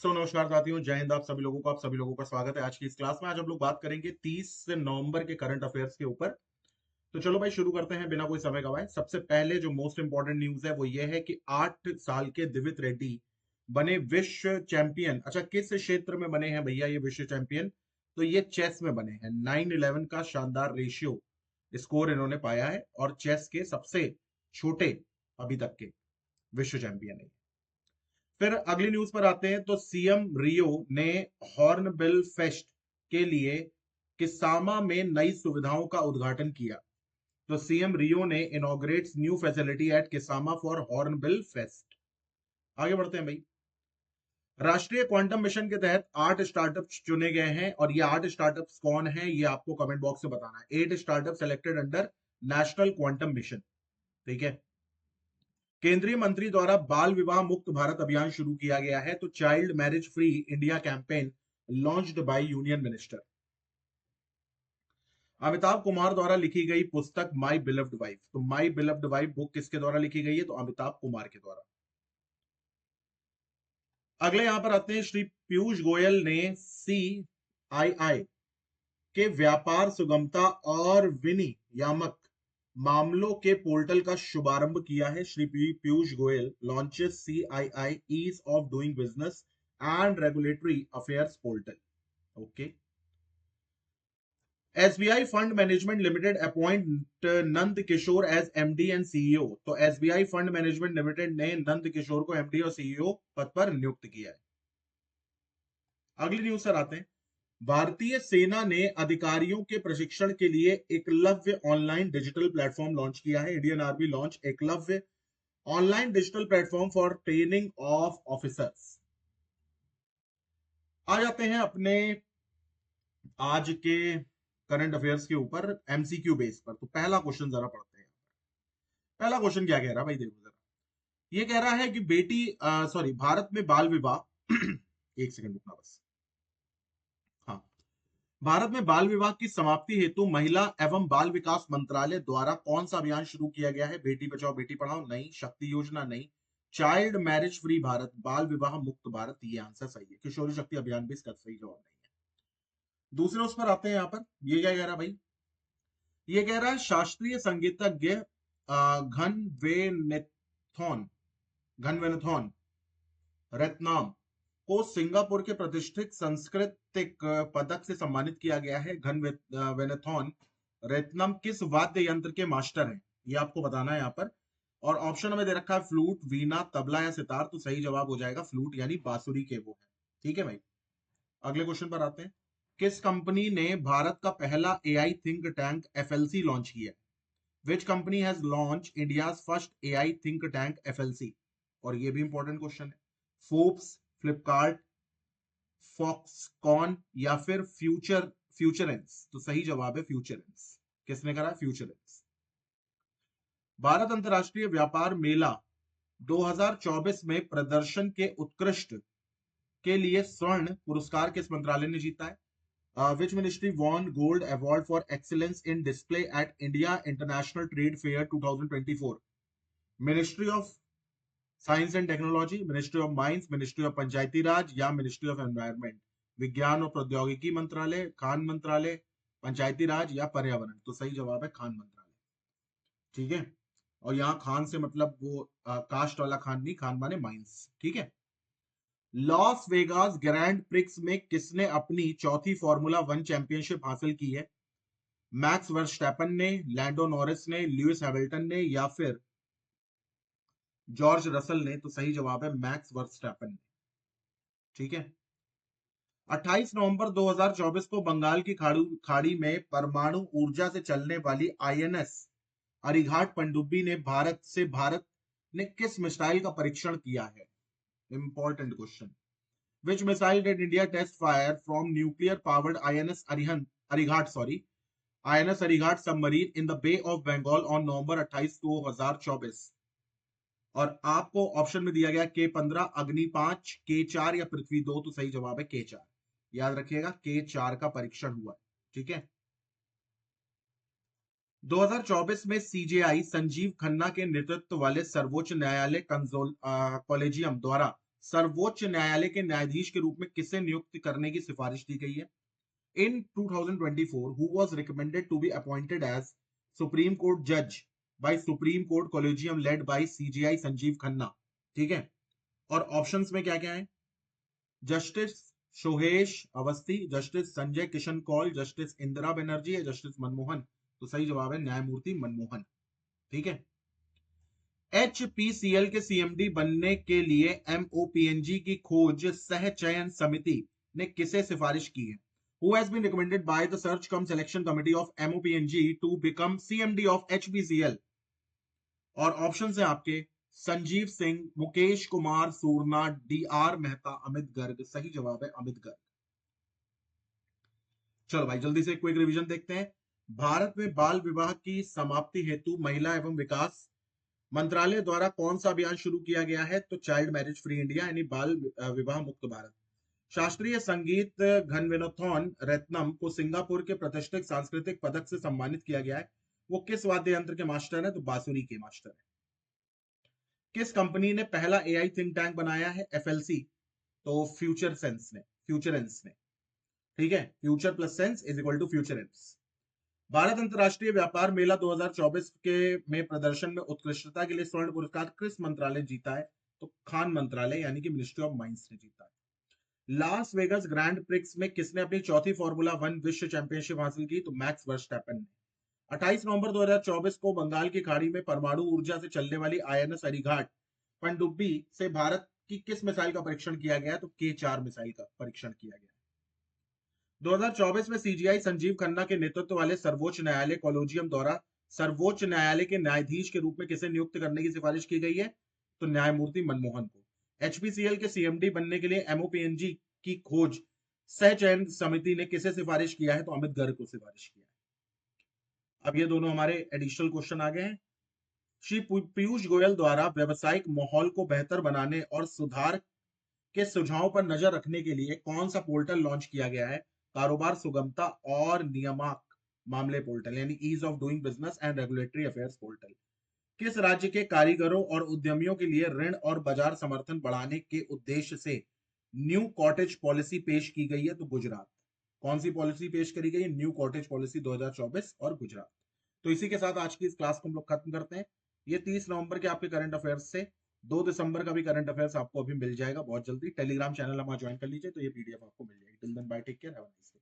नमस्कार साथियों, जय हिंद। आप सभी लोगों का स्वागत है आज की इस क्लास में। आज हम लोग बात करेंगे 30 नवंबर के करंट अफेयर्स के ऊपर। तो चलो भाई शुरू करते हैं बिना कोई समय गवाए। सबसे पहले जो मोस्ट इंपॉर्टेंट न्यूज है वो ये है कि 8 साल के दिवित रेड्डी बने विश्व चैंपियन। अच्छा, किस क्षेत्र में बने हैं भैया ये विश्व चैंपियन? तो ये चेस में बने हैं। 9-11 का शानदार रेशियो स्कोर इन्होंने पाया है और चेस के सबसे छोटे अभी तक के विश्व चैंपियन है। फिर अगली न्यूज पर आते हैं। तो सीएम रियो ने हॉर्नबिल फेस्ट के लिए किसामा में नई सुविधाओं का उद्घाटन किया। तो सीएम रियो ने inaugurates new facility eight Kisama for hornbill fest. आगे बढ़ते हैं भाई। राष्ट्रीय क्वांटम मिशन के तहत 8 स्टार्टअप्स चुने गए हैं और ये 8 स्टार्टअप्स कौन है ये आपको कमेंट बॉक्स में बताना है। 8 startup selected under national quantum mission. ठीक है। केंद्रीय मंत्री द्वारा बाल विवाह मुक्त भारत अभियान शुरू किया गया है। तो child marriage free India campaign launched by union minister. Amitabh Kumar द्वारा लिखी गई पुस्तक माई बिलव्ड वाइफ। तो माई बिलव्ड वाइफ बुक किसके द्वारा लिखी गई है? तो अमिताभ कुमार के द्वारा। अगले यहां पर आते हैं। श्री पीयूष गोयल ने CII के व्यापार सुगमता और विनियामक मामलों के पोर्टल का शुभारंभ किया है। Shri Piyush Goyal launches CII ease of doing business and regulatory affairs portal. Okay. SBI fund management limited appoint Nand Kishore as MD and CEO। तो SBI फंड मैनेजमेंट लिमिटेड ने नंद किशोर को MD और CEO पद पर नियुक्त किया है। अगली न्यूज सर आते हैं। भारतीय सेना ने अधिकारियों के प्रशिक्षण के लिए Eklavya online digital platform launch किया है। Indian army launch Eklavya online digital platform for training of officers. आ जाते हैं अपने आज के करंट अफेयर्स के ऊपर MCQ बेस पर। तो पहला क्वेश्चन जरा पढ़ते हैं। पहला क्वेश्चन क्या कह रहा है भाई, देखो जरा। ये कह रहा है कि भारत में बाल विवाह एक सेकंड रुकना बस। हाँ, भारत में बाल विवाह की समाप्ति हेतु महिला एवं बाल विकास मंत्रालय द्वारा कौन सा अभियान शुरू किया गया है? बेटी बचाओ बेटी पढ़ाओ नहीं, शक्ति योजना नहीं, चाइल्ड मैरिज फ्री भारत, बाल विवाह मुक्त भारत, ये आंसर सही है। किशोरी शक्ति अभियान भी इसका सही जवाब नहीं है। दूसरे उस पर आते हैं। यहां पर ये क्या कह रहा है भाई? ये कह रहा है शास्त्रीय संगीतज्ञ घनवेनथॉन रत्नाम को सिंगापुर के प्रतिष्ठित सांस्कृतिक पदक से सम्मानित किया गया है। वेनेथॉन रत्नम किस वाद्य यंत्र के मास्टर हैं? ये आपको बताना है यहाँ पर। और ऑप्शन में दे रखा है फ्लूट, वीणा, तबला या सितार। तो सही जवाब हो जाएगा फ्लूट यानी बांसुरी के वो है। ठीक है भाई। अगले क्वेश्चन पर आते हैं। किस कंपनी ने भारत का पहला AI think tank FLC launch किया? Which company has launch India's first AI think tank FLC? और ये भी इंपॉर्टेंट क्वेश्चन है। फोर्ब्स, फ्लिपकार्ट, फॉक्सकॉन या फिर फ्यूचरेंस? तो सही जवाब है फ्यूचरेंस। किसने करा? फ्यूचरेंस। भारत अंतरराष्ट्रीय व्यापार मेला 2024 में प्रदर्शन के उत्कृष्ट के लिए स्वर्ण पुरस्कार किस मंत्रालय ने जीता है? Which ministry won gold award for excellence in display at India International Trade Fair 2024? Ministry of science and technology, ministry of mines, ministry of Panchayati Raj या मिनिस्ट्री ऑफ एनवायरमेंट? विज्ञान और प्रौद्योगिकी मंत्रालय, खान मंत्रालय, पंचायती राज या पर्यावरण? तो सही जवाब है खान मंत्रालय। ठीक है। और यहाँ खान से मतलब वो कास्ट वाला खान नहीं, खान माने माइंस। ठीक है। लॉस वेगास ग्रैंड प्रिक्स में किसने अपनी चौथी फॉर्मूला 1 चैंपियनशिप हासिल की है? मैक्स वर्स्टैपन ने, लैंडो नॉरिस ने, लुइस हैमिल्टन ने या फिर जॉर्ज रसल ने? तो सही जवाब है मैक्स वर्स्टैपन ने। ठीक है। 28 नवंबर 2024 को बंगाल की खाड़ी में परमाणु ऊर्जा से चलने वाली INS अरिघाट पनडुब्बी ने भारत ने किस मिसाइल का परीक्षण किया है? Important question. Which missile did India test fire from nuclear powered INS Arighat submarine in the Bay of Bengal on November 28, 2024? और आपको ऑप्शन में दिया गया K15, अग्नि 5, K4 या पृथ्वी 2। तो सही जवाब है K4। याद रखिएगा K4 का परीक्षण हुआ है। ठीक है। 2024 में CJI संजीव खन्ना के नेतृत्व वाले सर्वोच्च न्यायालय कॉलेजियम द्वारा सर्वोच्च न्यायालय के न्यायाधीश के रूप में किसे नियुक्त करने की सिफारिश की गई है? In 2024, who was recommended to be appointed as Supreme Court judge by Supreme Court Collegium led by CJI Sanjeev Khanna? ठीक है, और ऑप्शंस में क्या क्या है? Justice Sohesh Awasthi, justice Sanjay Kishan Kaul, justice Indira Banerjee या जस्टिस मनमोहन? तो सही जवाब है न्यायमूर्ति मनमोहन। ठीक है, एचपीसीएल के सीएमडी बनने के लिए एमओपीएनजी की खोज सह चयन समिति ने किसे सिफारिश की है? Who has been recommended by the search cum selection committee of MOPNG to become CMD of HPCL? और ऑप्शन है आपके संजीव सिंह, मुकेश कुमार सूरना, डीआर मेहता, अमित गर्ग। सही जवाब है अमित गर्ग। चलो भाई जल्दी से क्विक रिवीजन देखते हैं। भारत में बाल विवाह की समाप्ति हेतु महिला एवं विकास मंत्रालय द्वारा कौन सा अभियान शुरू किया गया है? तो चाइल्ड मैरिज फ्री इंडिया यानी बाल विवाह मुक्त भारत। शास्त्रीय संगीत घनविनोथॉन रत्नम को सिंगापुर के प्रतिष्ठित सांस्कृतिक पदक से सम्मानित किया गया है। वो किस वाद्य यंत्र के मास्टर है? तो बांसुरी के मास्टर है। किस कंपनी ने पहला एआई थिंक टैंक बनाया है? एफएलसी। तो फ्यूचरेंस ने। ठीक है, future plus sense is equal to Futurense. Bharat अंतरराष्ट्रीय व्यापार मेला 2024 के में प्रदर्शन में उत्कृष्टता के लिए स्वर्ण पुरस्कार किस मंत्रालय जीता है? तो खान मंत्रालय यानी कि मिनिस्ट्री ऑफ माइंस ने जीता है। लास वेगास ग्रैंड प्रिक्स में किसने अपनी चौथी फॉर्मूला 1 विश्व चैंपियनशिप हासिल की? तो मैक्स वर्स्टैपेन ने। 28 नवंबर 2024 को बंगाल की खाड़ी में परमाणु ऊर्जा से चलने वाली आईएनएस अरिघाट पनडुब्बी से भारत की किस मिसाइल का परीक्षण किया गया? तो K4 मिसाइल का परीक्षण किया गया। 2024 में सीजीआई संजीव खन्ना के नेतृत्व वाले सर्वोच्च न्यायालय कॉलेजियम द्वारा सर्वोच्च न्यायालय के न्यायाधीश के रूप में किसे नियुक्त करने की सिफारिश की गई है? तो न्यायमूर्ति मनमोहन को। एचपीसीएल के सीएमडी बनने के लिए एमओपीएनजी की खोज सह चयन समिति ने किसे सिफारिश किया है? तो अमित गर्ग को सिफारिश किया है। अब ये दोनों हमारे एडिशनल क्वेश्चन आ गए हैं। श्री पीयूष गोयल द्वारा व्यावसायिक माहौल को बेहतर बनाने और सुधार के सुझावों पर नजर रखने के लिए कौन सा पोर्टल लॉन्च किया गया है? कारोबार सुगमता और नियामक मामले पोर्टल यानी ease of doing business and regulatory affairs portal. किस राज्य के कारीगरों और उद्यमियों के लिए ऋण और बाजार समर्थन बढ़ाने के उद्देश्य से न्यू कॉटेज पॉलिसी पेश की गई है? तो गुजरात। कौन सी पॉलिसी पेश करी गई है? न्यू कॉटेज पॉलिसी 2024 और गुजरात। तो इसी के साथ आज की इस क्लास को हम लोग खत्म करते हैं। ये 30 नवंबर के आपके करंट अफेयर्स से 2 दिसंबर का भी करंट अफेयर्स आपको अभी मिल जाएगा बहुत जल्दी। टेलीग्राम चैनल हमारा ज्वाइन कर लीजिए तो ये पीडीएफ आपको मिल जाएगी। Till then bye, take care, have a nice day.